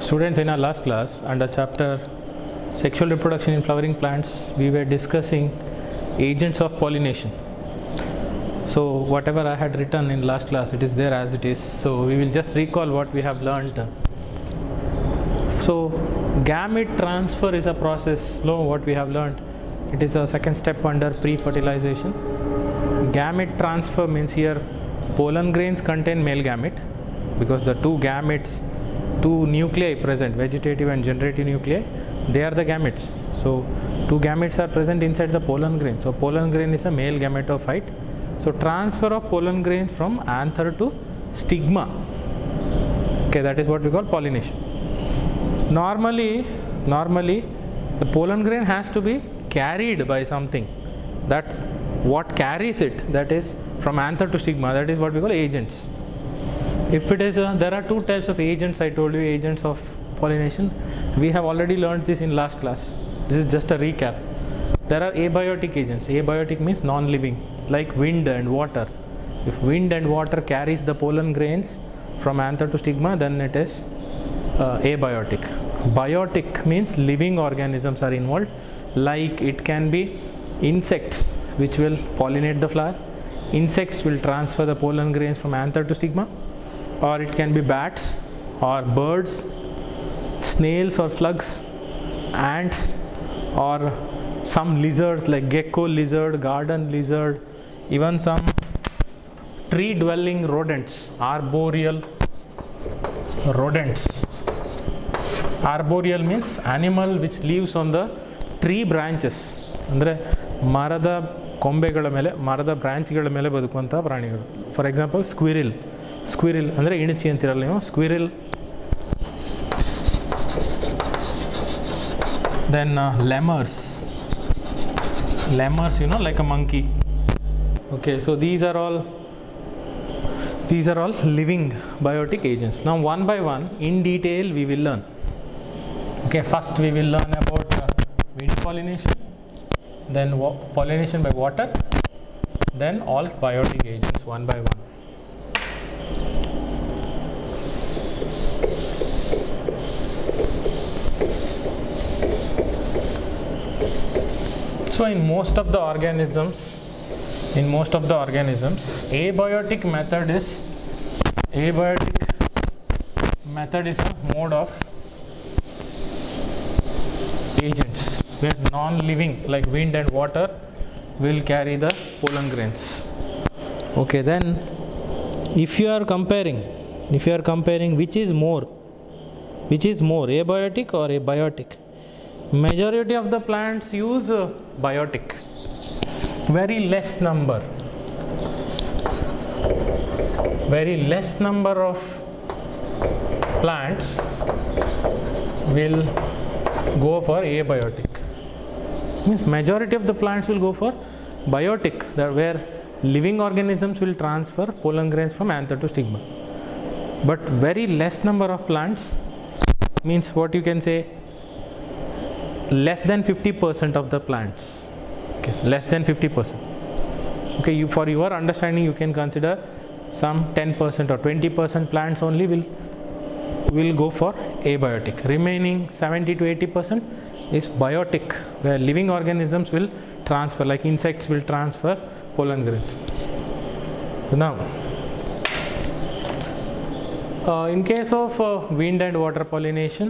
Students, in our last class under chapter sexual reproduction in flowering plants, we were discussing agents of pollination. So whatever I had written in last class, it is there as it is. So we will just recall what we have learnt. So gamete transfer is a process. What we have learnt, it is a second step under pre-fertilization. Gamete transfer means here pollen grains contain male gamete, because the two nuclei present, vegetative and generative nuclei, they are the gametes. So two gametes are present inside the pollen grain. So pollen grain is a male gametophyte. So transfer of pollen grains from anther to stigma. Okay, that is what we call pollination. Normally the pollen grain has to be carried by something. That's what carries it, that is from anther to stigma, that is what we call agents. If it is there are two types of agents, I told you, agents of pollination. We have already learned this in last class. This is just a recap. There are abiotic agents. Abiotic means non-living, like wind and water. If wind and water carries the pollen grains from anther to stigma, then it is abiotic. Biotic means living organisms are involved, like it can be insects which will pollinate the flower. Insects will transfer the pollen grains from anther to stigma, or it can be bats or birds, snails or slugs, ants, or some lizards like gecko lizard, garden lizard, even some tree dwelling rodents, arboreal rodents. Arboreal means animal which lives on the tree branches, andre marada ಕೊಂಬೆಗಳ ಮೇಲೆ, ಮರದ ಬ್ರಾಂಚ್ಗಳ ಮೇಲೆ ಬದುಕುವಂಥ ಪ್ರಾಣಿಗಳು. For example squirrel ಅಂದರೆ ಇಣಚಿ ಅಂತಿರಲ್ಲ ನೀವು, squirrel. Then lemurs, you know, like a monkey. Okay, so these are all living biotic agents. Now one by one in detail we will learn. Okay, first we will learn about wind pollination, then pollination by water, then all biotic agents one by one. So in most of the organisms, abiotic method is a mode of agents where non-living like wind and water will carry the pollen grains. Okay, then if you are comparing which is more, abiotic or abiotic, majority of the plants use biotic. Very less number of plants will go for abiotic. Means majority of the plants will go for biotic, that where living organisms will transfer pollen grains from anther to stigma. But very less number of plants means what you can say, less than 50% of the plants. Okay, less than 50%. Okay, for your understanding you can consider some 10% or 20% plants only will go for abiotic. Remaining 70 to 80% is biotic, where living organisms will transfer, like insects will transfer pollen grains. Now in case of wind and water pollination,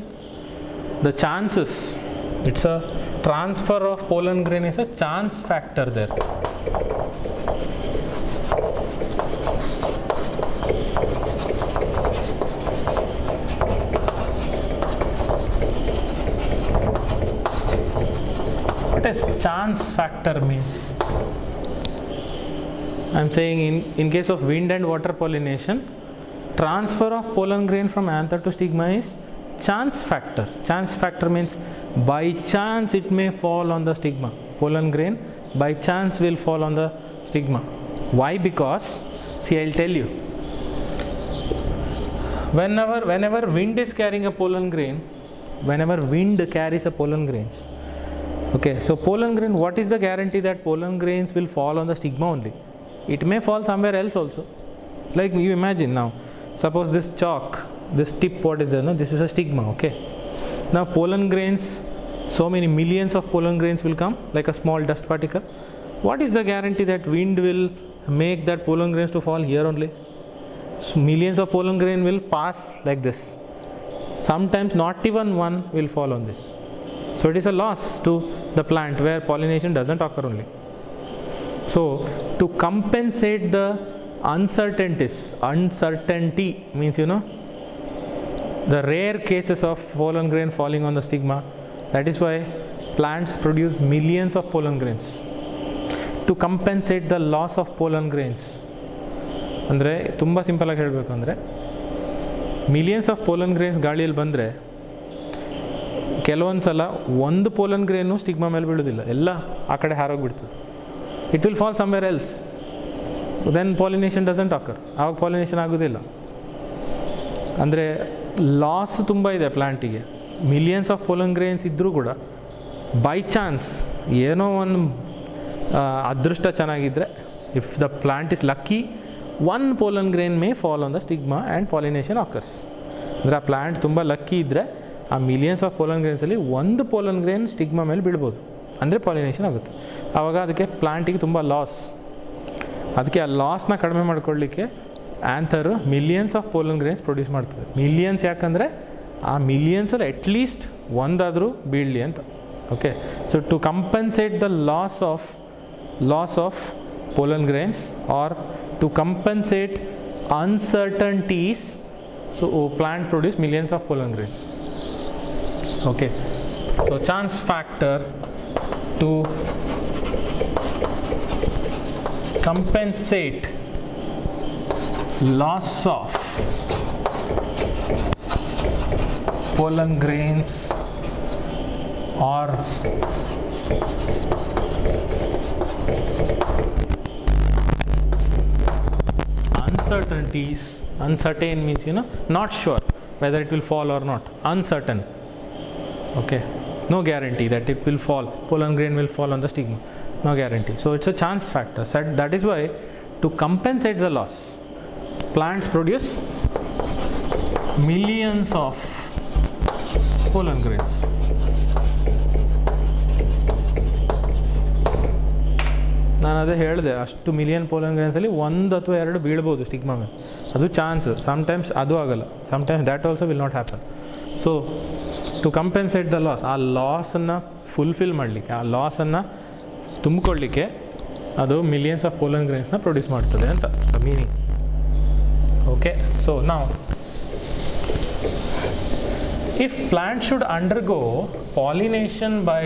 the chances, it's a transfer of pollen grain is a chance factor there. What does chance factor means? I am saying in case of wind and water pollination, transfer of pollen grain from anther to stigma is chance factor. Chance factor means by chance it may fall on the stigma. Pollen grain by chance will fall on the stigma. Why? Because, see, I will tell you. Whenever wind is carrying a pollen grain, whenever wind carries a pollen grains, okay, so pollen grain, what is the guarantee that pollen grains will fall on the stigma only? It may fall somewhere else also. Like you imagine now, suppose this chalk this tip, what is there? No, this is a stigma. Okay. Now pollen grains, so many millions of pollen grains will come like a small dust particle. What is the guarantee that wind will make that pollen grains to fall here only? So millions of pollen grain will pass like this. Sometimes not even one will fall on this. So it is a loss to the plant where pollination doesn't occur only. So to compensate the uncertainties, uncertainty means, you know, the rare cases of pollen grain falling on the stigma, that is why plants produce millions of pollen grains. To compensate the loss of pollen grains, ಅಂದರೆ ತುಂಬ ಸಿಂಪಲಾಗಿ ಹೇಳಬೇಕು ಅಂದರೆ millions of pollen grains ಗಾಳಿಯಲ್ಲಿ ಬಂದರೆ ಕೆಲವೊಂದು ಸಲ ಒಂದು ಪೋಲನ್ ಗ್ರೇನು ಸ್ಟಿಗ್ಮಾ ಮೇಲೆ ಬೀಳೋದಿಲ್ಲ, ಎಲ್ಲ ಆ ಕಡೆ ಹಾರೋಗ್ಬಿಡ್ತದೆ. It will fall somewhere else, then pollination doesn't occur, ಆವಾಗ ಪಾಲಿನೇಷನ್ ಆಗೋದಿಲ್ಲ. ಅಂದರೆ ಲಾಸ್ ತುಂಬ ಇದೆ ಪ್ಲ್ಯಾಂಟಿಗೆ. ಮಿಲಿಯನ್ಸ್ ಆಫ್ ಪೋಲನ್ ಗ್ರೇನ್ಸ್ ಇದ್ದರೂ ಕೂಡ ಬೈ ಚಾನ್ಸ್ ಏನೋ ಒಂದು ಅದೃಷ್ಟ ಚೆನ್ನಾಗಿದ್ದರೆ, if the plant is lucky, one pollen grain may fall on the stigma and pollination occurs. ಅಂದರೆ ಆ ಪ್ಲ್ಯಾಂಟ್ ತುಂಬ ಲಕ್ಕಿ ಇದ್ದರೆ ಆ ಮಿಲಿಯನ್ಸ್ ಆಫ್ ಪೋಲನ್ ಗ್ರೇನ್ಸಲ್ಲಿ ಒಂದು ಪೋಲನ್ ಗ್ರೇನ್ ಸ್ಟಿಗ್ಮಾ ಮೇಲೆ ಬೀಳ್ಬೋದು, ಅಂದರೆ ಪಾಲಿನೇಷನ್ ಆಗುತ್ತೆ. ಆವಾಗ ಅದಕ್ಕೆ ಪ್ಲ್ಯಾಂಟಿಗೆ ತುಂಬ ಲಾಸ್. ಅದಕ್ಕೆ ಆ ಲಾಸ್ನ ಕಡಿಮೆ ಮಾಡ್ಕೊಳ್ಳಿಕ್ಕೆ anther millions of pollen grains produce ಮಾಡ್ತದೆ. ಮಿಲಿಯನ್ಸ್ ಯಾಕಂದರೆ ಆ ಮಿಲಿಯನ್ಸಲ್ಲಿ ಅಟ್ಲೀಸ್ಟ್ ಒಂದಾದರೂ ಬೀಳಲಿ ಅಂತ. Okay, so to compensate the loss of pollen grains or to compensate uncertainties, so plant produce millions of pollen grains. Okay, so chance factor to compensate loss of pollen grains or uncertainties. Uncertain means, you know, not sure whether it will fall or not. Uncertain. Okay, no guarantee that it will fall, pollen grain will fall on the stigma, no guarantee. So it's a chance factor. So that is why to compensate the loss, plants produce millions of pollen grains. ನಾನು ಅದೇ ಹೇಳಿದೆ, ಅಷ್ಟು million pollen ಗ್ರೇನ್ಸಲ್ಲಿ ಒಂದು ಅಥವಾ ಎರಡು ಬೀಳ್ಬೋದು stigma ಮೇಲೆ, ಅದು chance. Sometimes ಅದು ಆಗೋಲ್ಲ, sometimes that also will not happen. So to compensate the loss, ಆ ಲಾಸನ್ನು ಫುಲ್ಫಿಲ್ ಮಾಡಲಿಕ್ಕೆ, ಆ ಲಾಸನ್ನು ತುಂಬಿಕೊಳ್ಳಿಕ್ಕೆ ಅದು ಮಿಲಿಯನ್ಸ್ ಆಫ್ ಪೋಲನ್ ಗ್ರೇನ್ಸ್ನ ಪ್ರೊಡ್ಯೂಸ್ ಮಾಡ್ತದೆ ಅಂತ ಮೀನಿಂಗ್. ಓಕೆ, ಸೊ ನಾವು if plant should undergo pollination by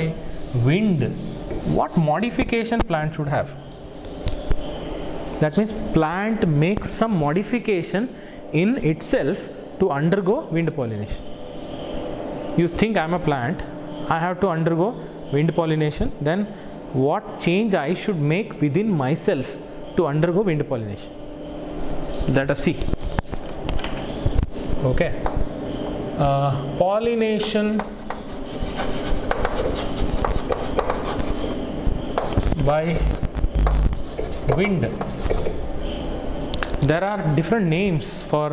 wind, what modification plant should have? That means plant makes some modification in itself to undergo wind pollination. You think I am a plant, I have to undergo wind pollination, then what change I should make within myself to undergo wind pollination? Let us see. Okay, pollination by wind. There are different names for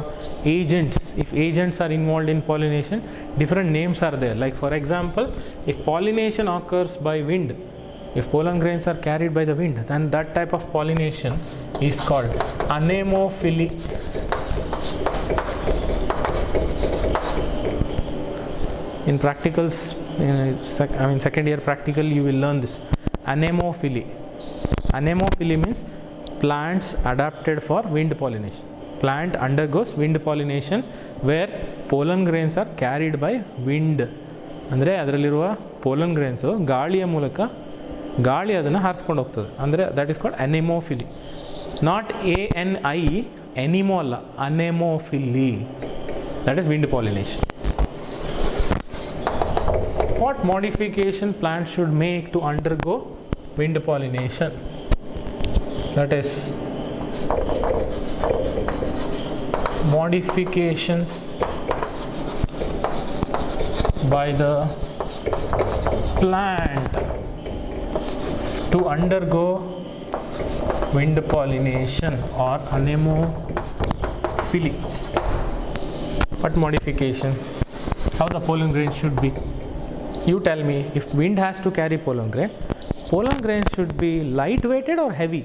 agents. If agents are involved in pollination, different names are there. Like for example, if pollination occurs by wind, if pollen grains are carried by the wind, then that type of pollination is called anemophily. In practicals, second year practical, you will learn this. Anemophily. Anemophily means plants adapted for wind pollination. Plant undergoes wind pollination where pollen grains are carried by wind. ಅಂದರೆ ಅದರಲ್ಲಿರುವ pollen ಗ್ರೇನ್ಸು ಗಾಳಿಯ ಮೂಲಕ ಗಾಳಿ ಅದನ್ನು ಹಾರಿಸ್ಕೊಂಡು ಹೋಗ್ತದೆ. ಅಂದರೆ that is called anemophily. Not ANI, ಎನಿಮೋ ಅಲ್ಲ, anemophily. That is wind pollination. What modification plants should make to undergo wind pollination? That is, modifications by the plant to undergo wind pollination or anemophily. What modification? How the pollen grain should be? You tell me. If wind has to carry pollen grain should be light-weighted or heavy?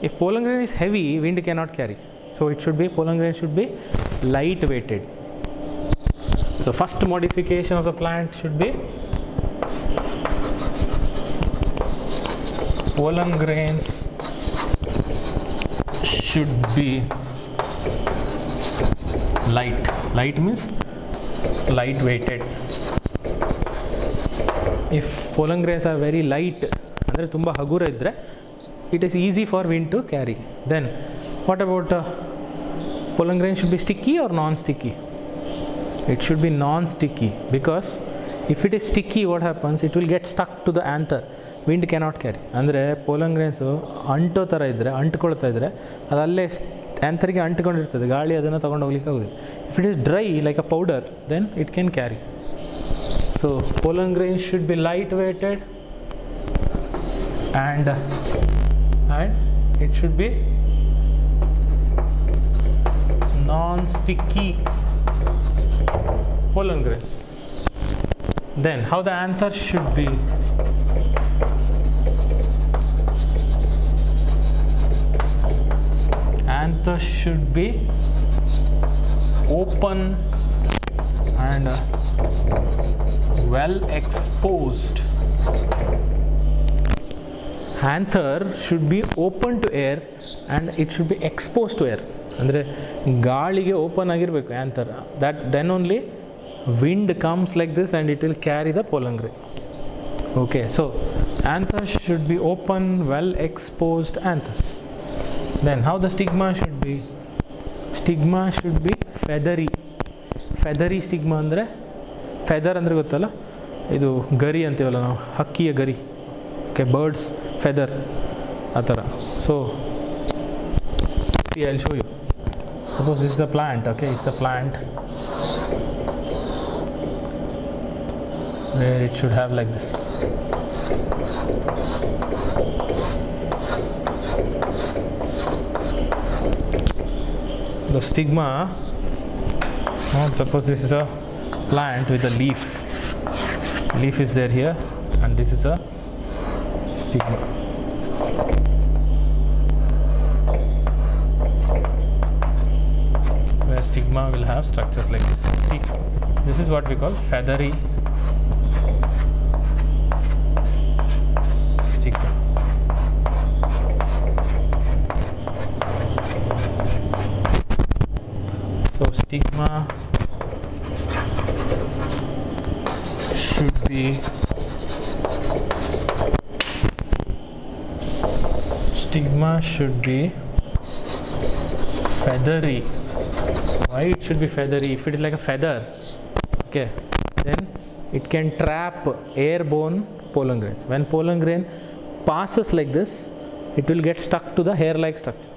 If pollen grain is heavy, wind cannot carry. So it should be, pollen grain should be light-weighted. So first modification of the plant should be pollen grains should be light. Light means light weighted. If pollen grains are very light, andre tumba hagura idre, it is easy for wind to carry. Then what about pollen grain should be sticky or non-sticky? It should be non-sticky, because if it is sticky, what happens? It will get stuck to the anther. Wind cannot carry. Andre pollen grains ಅಂಟೋ ಥರ ಇದ್ದರೆ, ಅಂಟ್ಕೊಳ್ತಾ ಇದ್ದರೆ ಅದು ಅಲ್ಲೇ ಆ್ಯಂಥರ್ಗೆ ಅಂಟ್ಕೊಂಡಿರ್ತದೆ, ಗಾಳಿ ಅದನ್ನು ತೊಗೊಂಡು ಹೋಗ್ಲಿಕ್ಕೆ ಆಗೋದಿಲ್ಲ. If it is dry like a powder, then it can carry. So pollen grains should be light weighted and it should be non-sticky pollen grains. Then how the anther should be? Anther should be open and well exposed. Anther should be open to air and it should be exposed to air. ಅಂದರೆ ಗಾಳಿಗೆ open ಆಗಿರಬೇಕು anther. then only wind comes like this and it will carry the pollen grain. Okay, so anthers should be open, well exposed anthers. Then how the stigma should be? Stigma should be feathery. Feathery stigma ಅಂದರೆ, feather ಅಂದರೆ ಗೊತ್ತಲ್ಲ, ಇದು ಗರಿ ಅಂತೀವಲ್ಲ ನಾವು, ಹಕ್ಕಿಯ ಗರಿ. Okay, birds feather ಆ ಥರ. So I'll show you. Suppose this is a plant. Okay, it's a plant where it should have like this. The stigma, suppose this is a plant with a leaf. Leaf is there here, and this is a stigma. Where stigma will have structures like this. See, this is what we call feathery stigma. So stigma should be feathery. Why it should be feathery? If it is like a feather, okay, then it can trap airborne pollen grains. When pollen grain passes like this, it will get stuck to the hair-like structure.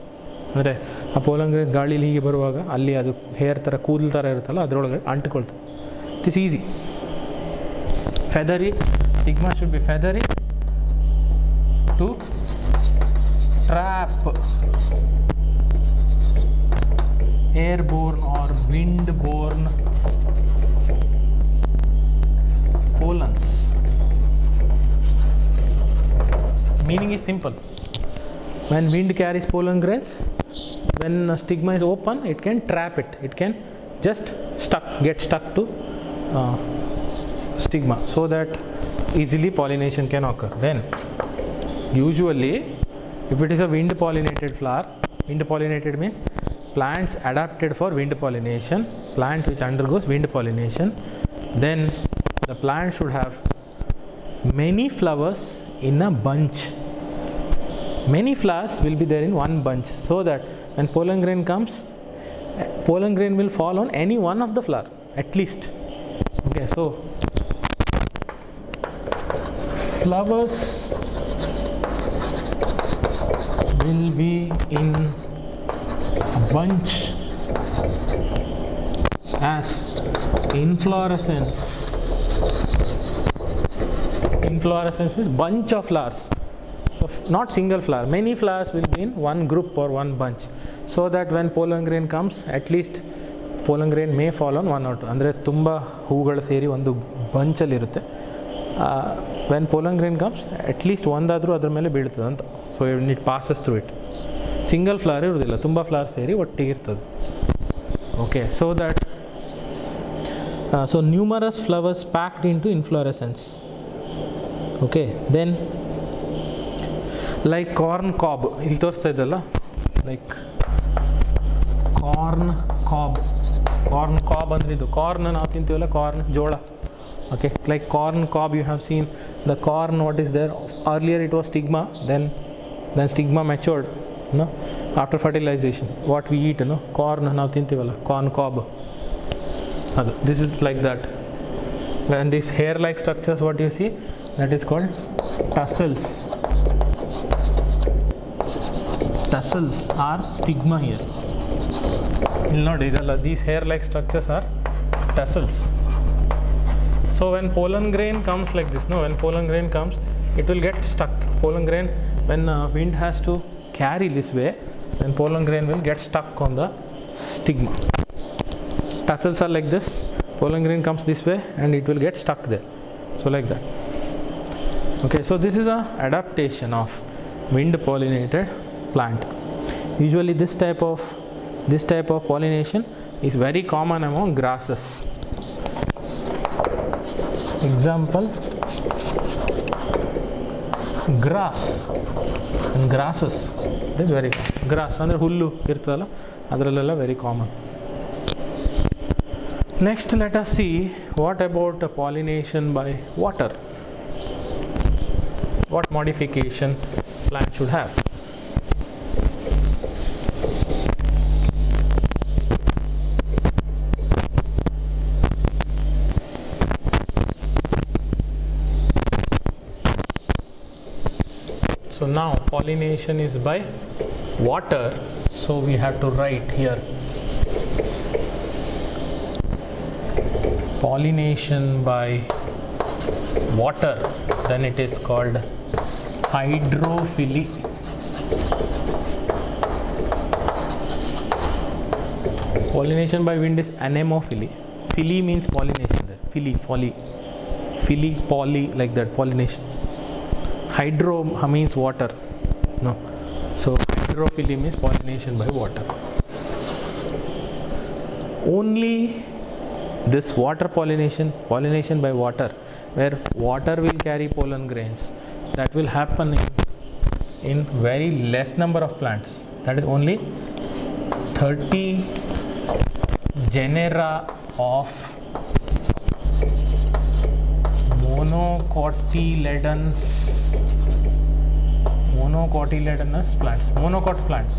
ಅಂದರೆ ಆ pollen grains ಗಾಳಿಲಿ ಹೀಗೆ ಬರುವಾಗ ಅಲ್ಲಿ ಅದು hair ಥರ ಕೂದಲು ಥರ ಇರುತ್ತಲ್ಲ, ಅದರೊಳಗೆ ಅಂಟಿಕೊಳ್ತದೆ. It is easy. Feathery, stigma should be feathery to trap airborne or windborne pollens. Meaning is simple. When wind carries pollen grains, when stigma is open, it can trap it. It can just get stuck to stigma, so that easily pollination can occur. Then usually if it is a wind pollinated flower, wind pollinated means plants adapted for wind pollination, plant which undergoes wind pollination, then the plant should have many flowers in a bunch. Many flowers will be there in one bunch, so that when pollen grain comes, pollen grain will fall on any one of the flower at least. Okay, so flowers will be in a bunch as inflorescence. Inflorescence means bunch of flowers. So not single flower, many flowers will be in one group or one bunch, so that when pollen grain comes, at least pollen grain may fall on 1 or 2, ಅಂದರೆ ತುಂಬ ಹೂಗಳು ಸೇರಿ ಒಂದು ಬಂಚಲ್ಲಿರುತ್ತೆ. When pollen grain comes at least ಒಂದಾದರೂ ಅದ್ರ ಮೇಲೆ ಬೀಳ್ತದೆ ಅಂತ. So it passes through it. Single flower ಇರೋದಿಲ್ಲ, ತುಂಬ ಫ್ಲವರ್ ಸೇರಿ ಒಟ್ಟಿಗೆ ಇರ್ತದೆ. Okay, so that so numerous flowers packed in to inflorescence. Okay, then like corn cob ಇಲ್ಲಿ ತೋರಿಸ್ತಾ ಇದ್ದಲ್ಲ, ಲೈಕ್ ಕಾರ್ನ್ ಕಾಬ್ ಅಂದರೆ ಇದು ಕಾರ್ನ್ ನಾವು ತಿಂತೀವಲ್ಲ, ಕಾರ್ನ್ ಜೋಳ. Okay, like corn cob, you have seen the corn, what is there, earlier it was stigma, then stigma matured, no, after fertilization what we eat, no, corn ನಾವು ತಿಂತೀವಲ್ಲ, corn cob, ಅದು this is like that. And these hair like structures, what you see, that is called tassels. Tassels are stigma here. ಇಲ್ಲಿ ನೋಡಿ ಇದಲ್ಲ, these hair like structures are tassels. So when pollen grain comes like this, no, when pollen grain comes, it will get stuck. Pollen grain, when wind has to carry this way, then pollen grain will get stuck on the stigma. Tassels are like this, pollen grain comes this way and it will get stuck there. So like that. Okay, so this is a adaptation of wind pollinated plant. Usually this type of pollination is very common among grasses. Example, grass and grasses, it is very common. Grass ಅಂದರೆ ಹುಲ್ಲು ಇರ್ತದಲ್ಲ, ಅದರಲ್ಲೆಲ್ಲ very common. Next, let us see what about pollination by water. What modification plant should have. So now pollination is by water, so we have to write here pollination by water, then it is called hydrophily. Pollination by wind is anemophily. Phily means pollination there. Phily, poly, like that, pollination. Hydro means water, no, so hydrophily means pollination by water. Only this water pollination by water, where water will carry pollen grains, that will happen in very less number of plants. That is only 30 genera of monocotyledonous plants, monocot plants,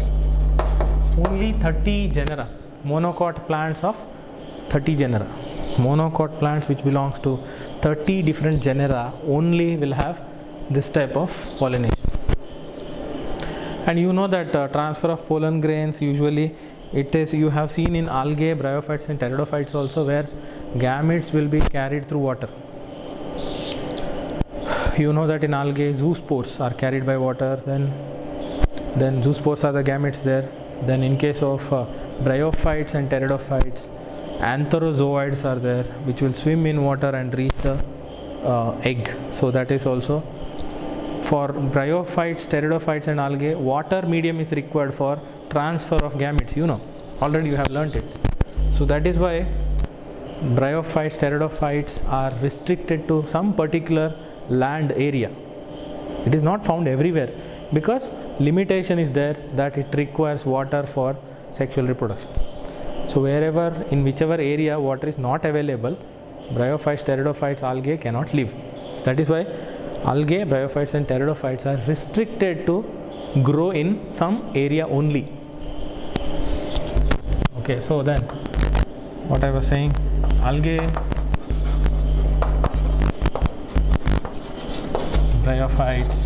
only 30 genera, monocot plants of 30 genera, monocot plants which belongs to 30 different genera only will have this type of pollination. And you know that transfer of pollen grains, usually it is, you have seen in algae, bryophytes and pteridophytes also, where gametes will be carried through water. You know that in algae zoospores are carried by water, then zoospores are the gametes there. Then in case of bryophytes and pteridophytes, anthrozoids are there which will swim in water and reach the egg. So that is also for bryophytes, pteridophytes and algae, water medium is required for transfer of gametes. You know, already you have learnt it. So that is why bryophytes, pteridophytes are restricted to some particular land area. It is not found everywhere because limitation is there that it requires water for sexual reproduction. So wherever, in whichever area water is not available, bryophytes, pteridophytes, algae cannot live. That is why algae, bryophytes and pteridophytes are restricted to grow in some area only. Okay, so then what I was saying, algae, bryophytes,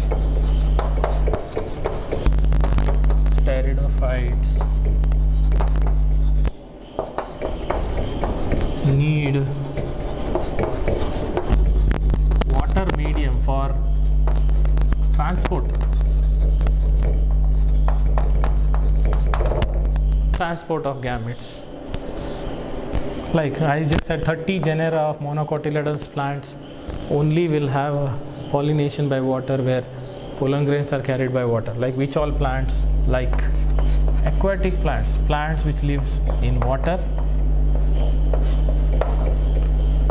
pteridophytes need water medium for transport of gametes. Like I just said, 30 genera of monocotyledonous plants only will have pollination by water, where pollen grains are carried by water. Like which all plants? Like aquatic plants, plants which live in water.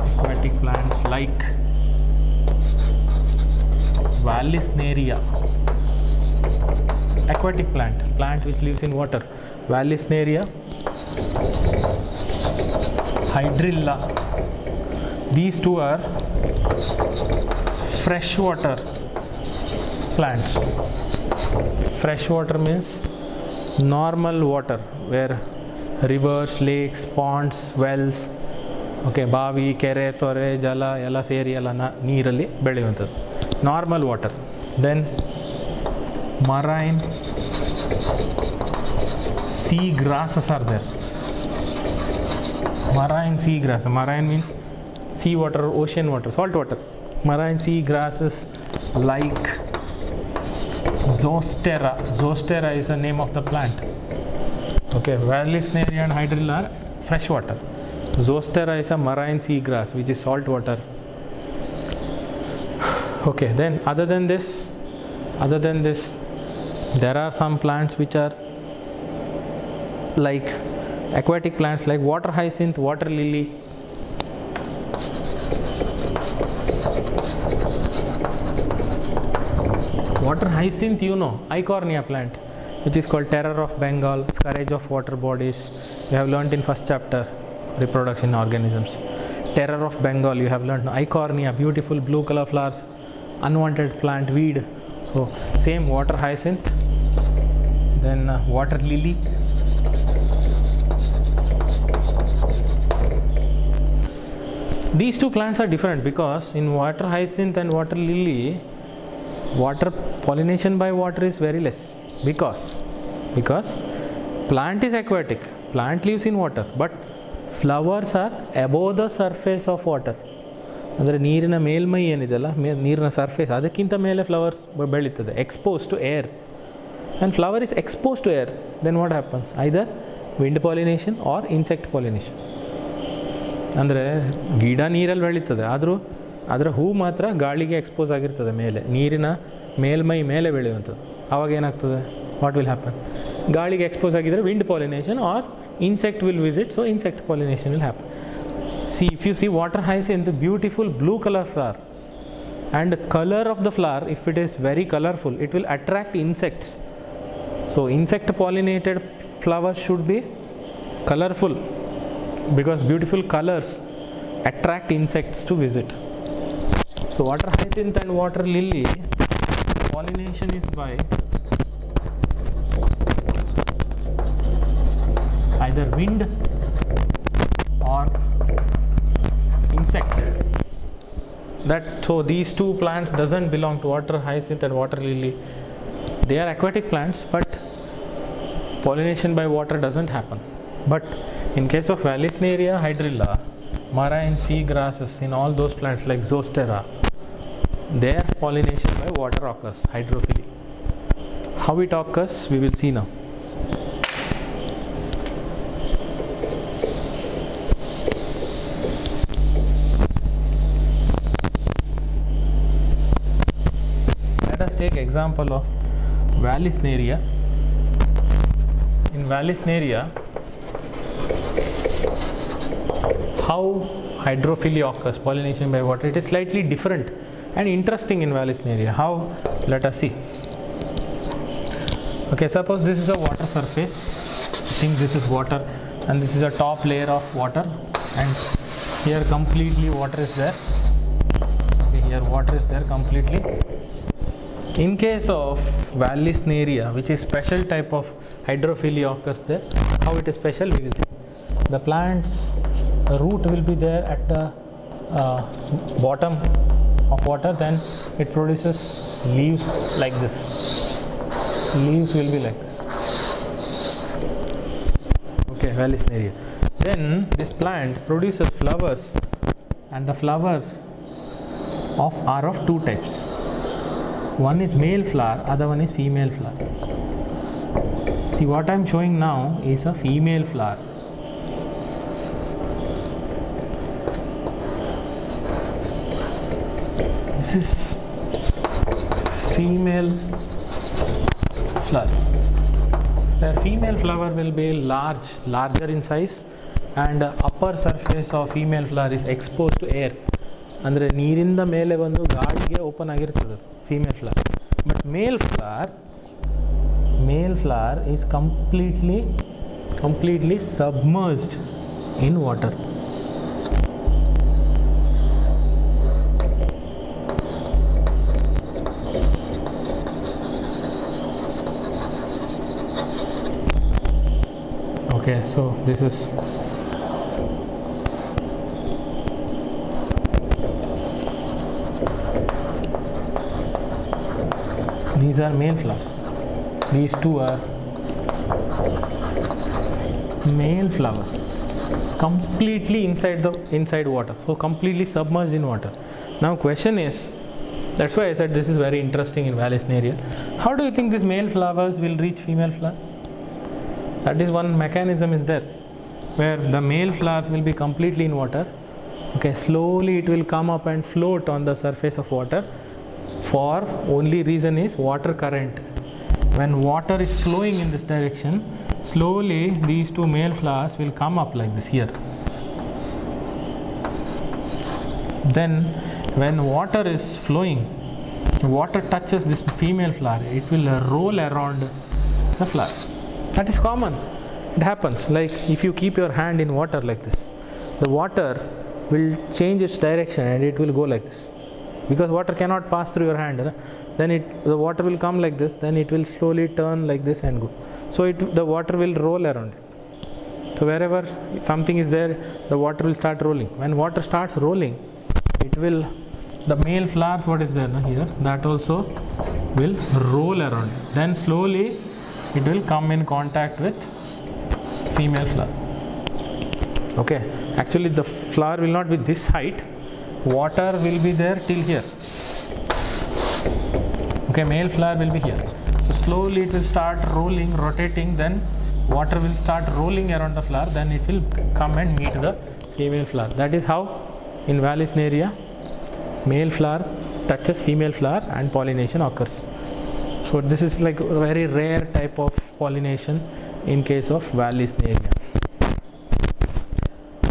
Aquatic plants like Vallisneria. Aquatic plant which lives in water. Vallisneria, Hydrilla. These two are freshwater plants. Freshwater means normal water, where rivers, lakes, ponds, wells, okay, bavi, kere, tore, jala ಎಲ್ಲ ಸೇರಿ ಎಲ್ಲ ನೀರಲ್ಲಿ ಬೆಳೆಯುವಂಥದ್ದು normal water. Then marine sea grasses are there. Marine sea grass. Marine means sea water, ocean water, salt water. Marine sea grasses like Zostera. Zostera is the name of the plant. Okay, Vallisneria and Hydrilla are fresh water. Zostera is a marine sea grass which is salt water. Okay, then other than this, there are some plants which are like aquatic plants, like water hyacinth, water lily. Water hyacinth, you know, Eichhornia plant, which is called terror of Bengal, scourge of water bodies. You have learnt in first chapter, reproduction organisms. Terror of Bengal, you have learnt. Eichhornia, beautiful blue color flowers, unwanted plant, weed. So same water hyacinth. Then water lily. These two plants are different because in water hyacinth and water lily, water pollination by water is very less, because plant is aquatic, plant lives in water, but flowers are above the surface of water. ಅಂದರೆ ನೀರಿನ ಮೇಲ್ಮೈ ಏನಿದೆಯಲ್ಲ, ನೀರಿನ surface ಅದಕ್ಕಿಂತ ಮೇಲೆ flowers ಬೆಳೀತದೆ, expose to air. And flower is expose to air, then what happens? Either wind pollination or insect pollination. ಅಂದರೆ ಗಿಡ ನೀರಲ್ಲಿ ಬೆಳೀತದೆ, ಆದರೂ ಅದರ ಹೂ ಮಾತ್ರ ಗಾಳಿಗೆ ಎಕ್ಸ್ಪೋಸ್ ಆಗಿರ್ತದೆ, ಮೇಲೆ ನೀರಿನ ಮೇಲ್ಮೈ ಮೇಲೆ ಬೆಳೆಯುವಂಥದ್ದು. ಆವಾಗ ಏನಾಗ್ತದೆ? What will happen? ಗಾಳಿಗೆ ಎಕ್ಸ್ಪೋಸ್ ಆಗಿದ್ದರೆ wind pollination or insect will visit, so insect pollination will happen. See, if you see water hyacinth, beautiful blue color flower, and the color of the flower, if it is very colorful, it will attract insects. So insect pollinated flowers should be colorful, because beautiful colors attract insects to visit. So water hyacinth and water lily, pollination is by either wind or insect. So these two plants doesn't belong to water hyacinth and water lily. They are aquatic plants, but pollination by water doesn't happen. But in case of Vallisneria, Hydrilla, marine sea grasses, in all those plants like Zostera, their pollination by water occurs, hydrophily. How it occurs, we will see now. Take example of Vallisneria. In Vallisneria, how hydrophily occurs, pollination by water, it is slightly different and interesting in Vallisneria. How? Let us see. Okay, suppose this is a water surface. I think this is water, and this is a top layer of water, and here completely water is there. Okay, here water is there completely. In case of Vallisneria, which is special type of hydrophily occurs there, how it is special we will see. The plant's root will be there at the bottom of water, then it produces leaves like this. Leaves will be like this. Okay, Vallisneria. Then this plant produces flowers, and the flowers are of two types. One is male flower, other one is female flower. See, what I am showing now is a female flower. This is female flower. The female flower will be larger in size, and upper surface of female flower is exposed to air. ಅಂದರೆ ನೀರಿಂದ ಮೇಲೆ ಬಂದು ಗಾಳಿಗೆ open ಆಗಿರ್ತದೆ female flower. But male flower is completely submerged in water. Okay, so this is these are male flowers. These two are male flowers, completely inside water, so completely submerged in water. Now question is, that's why I said this is very interesting in Vallisneria. How do you think these male flowers will reach female flower? That is one mechanism is there, where the male flowers will be completely in water. Okay, slowly it will come up and float on the surface of water. For only reason is water current. When water is flowing in this direction, slowly these two male flowers will come up like this here. Then when water is flowing, water touches this female flower, it will roll around the flower. That is common. It happens like if you keep your hand in water like this, the water will change its direction and it will go like this, because water cannot pass through your hand. Then the water will come like this, then it will slowly turn like this and go. So the water will roll around it. So wherever something is there, the water will start rolling. When water starts rolling, it will, the male flowers what is there here, that also will roll around. Then slowly it will come in contact with female flower. Okay, actually the flower will not be this height, water will be there till here. Okay, male flower will be here. So slowly it will start rolling, rotating, then water will start rolling around the flower, then it will come and meet the female flower. That is how in Vallisneria male flower touches female flower and pollination occurs. So this is like a very rare type of pollination in case of Vallisneria.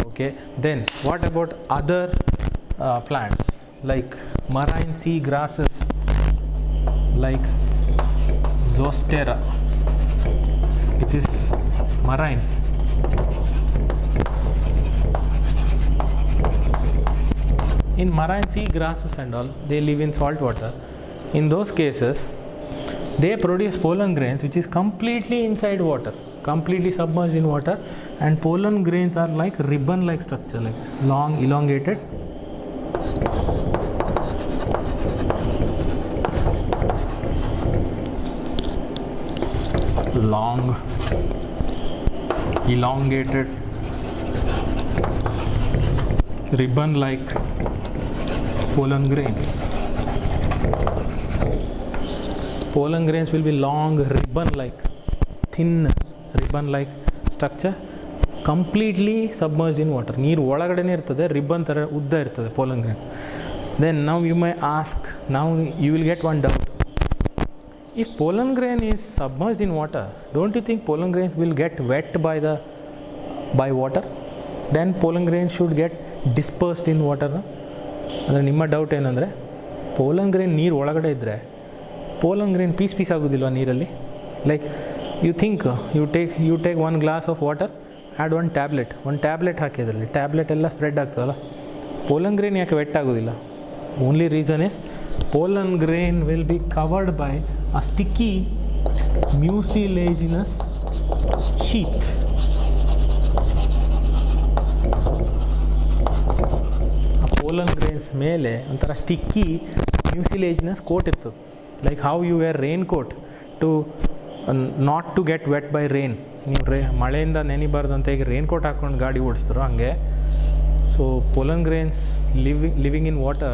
Okay, then what about other plants like marine sea grasses like Zostera, which is marine. In marine sea grasses and all, they live in salt water. In those cases, they produce pollen grains which is completely inside water, completely submerged in water, and pollen grains are like ribbon like structure, like this, long elongated. Long elongated ribbon like pollen grains. Pollen grains will be long ribbon like, thin ribbon like structure, completely submerged in water. ನೀರು ಒಳಗಡೆನೇ ಇರ್ತದೆ, ribbon ಥರ ಉದ್ದ ಇರ್ತದೆ pollen grain. Then now you may ask, now you will get one doubt. If pollen grain is submerged in water, don't you think pollen grains will get wet by water? Then pollen grains should get dispersed in water. ಅಂದರೆ ನಿಮ್ಮ doubt ಏನಂದರೆ, pollen grain ನೀರು ಒಳಗಡೆ ಇದ್ದರೆ pollen grain piece ಆಗೋದಿಲ್ವ ನೀರಲ್ಲಿ? Like you think you take one glass of water, add one tablet ಹಾಕಿದ್ರಲ್ಲಿ tablet ಎಲ್ಲ spread ಆಗ್ತದಲ್ಲ, pollen grain ಯಾಕೆ ವೆಟ್ ಆಗೋದಿಲ್ಲ? Only reason is pollen grain will be covered by a sticky mucilaginous sheath. Pollen grains ಮೇಲೆ ಒಂಥರ sticky mucilaginous coat ಇರ್ತದೆ. Like how you wear raincoat to not to get wet by rain. ನೀವು ಮಳೆಯಿಂದ ನೆನಿಬಾರ್ದು ಅಂತ ಈಗ raincoat ಹಾಕೊಂಡು ಗಾಡಿ ಓಡಿಸ್ತಾರೋ ಹಂಗೆ. So pollen grains living in water,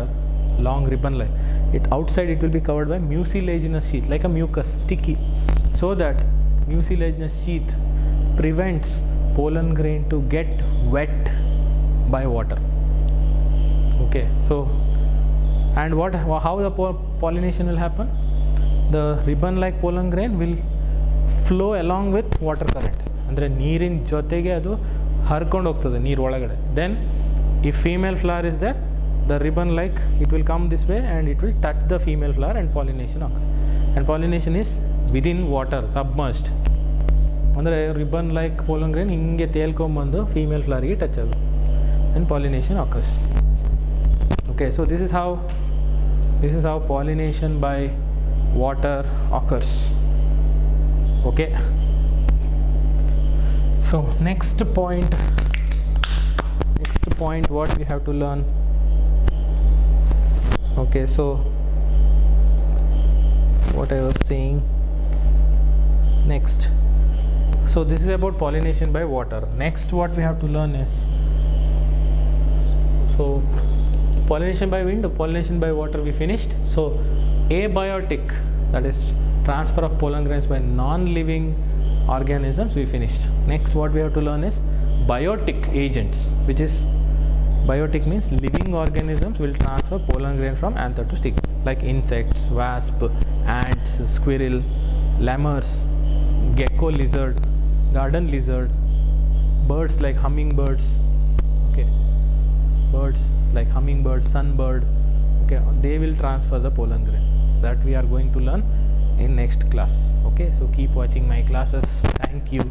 long ribbon like it, outside it will be covered by mucilaginous sheath, like a mucus, sticky, so that mucilaginous sheath prevents pollen grain to get wet by water. Okay, so And how the pollination will happen? The ribbon like pollen grain will flow along with water current. ಅಂದರೆ ನೀರಿನ ಜೊತೆಗೆ ಅದು ಹರ್ಕೊಂಡು ಹೋಗ್ತದೆ ನೀರು ಒಳಗಡೆ. Then if female flower is there, the ribbon like it will come this way and it will touch the female flower and pollination occurs. And pollination is within water, submerged. ಅಂದರೆ ribbon like pollen grain ಹಿಂಗೆ ತೇಲ್ಕೊಂಬಂದು female ಫ್ಲವರ್ಗೆ touch ಆಗೋದು. Then pollination occurs. Okay, so this is how pollination by water occurs. Okay, so next point what we have to learn. Okay, so what I was saying next, so this is about pollination by water. Next what we have to learn is, so pollination by wind, pollination by water we finished. So abiotic, that is transfer of pollen grains by non-living organisms, we finished. Next what we have to learn is biotic agents, which is, biotic means living organisms will transfer pollen grain from anther to stigma, like insects, wasp, ants, squirrel, lemurs, gecko lizard, garden lizard, birds like hummingbirds. Okay, birds like hummingbird, sunbird. Okay, they will transfer the pollen grain. So that we are going to learn in next class. Okay, so keep watching my classes. Thank you.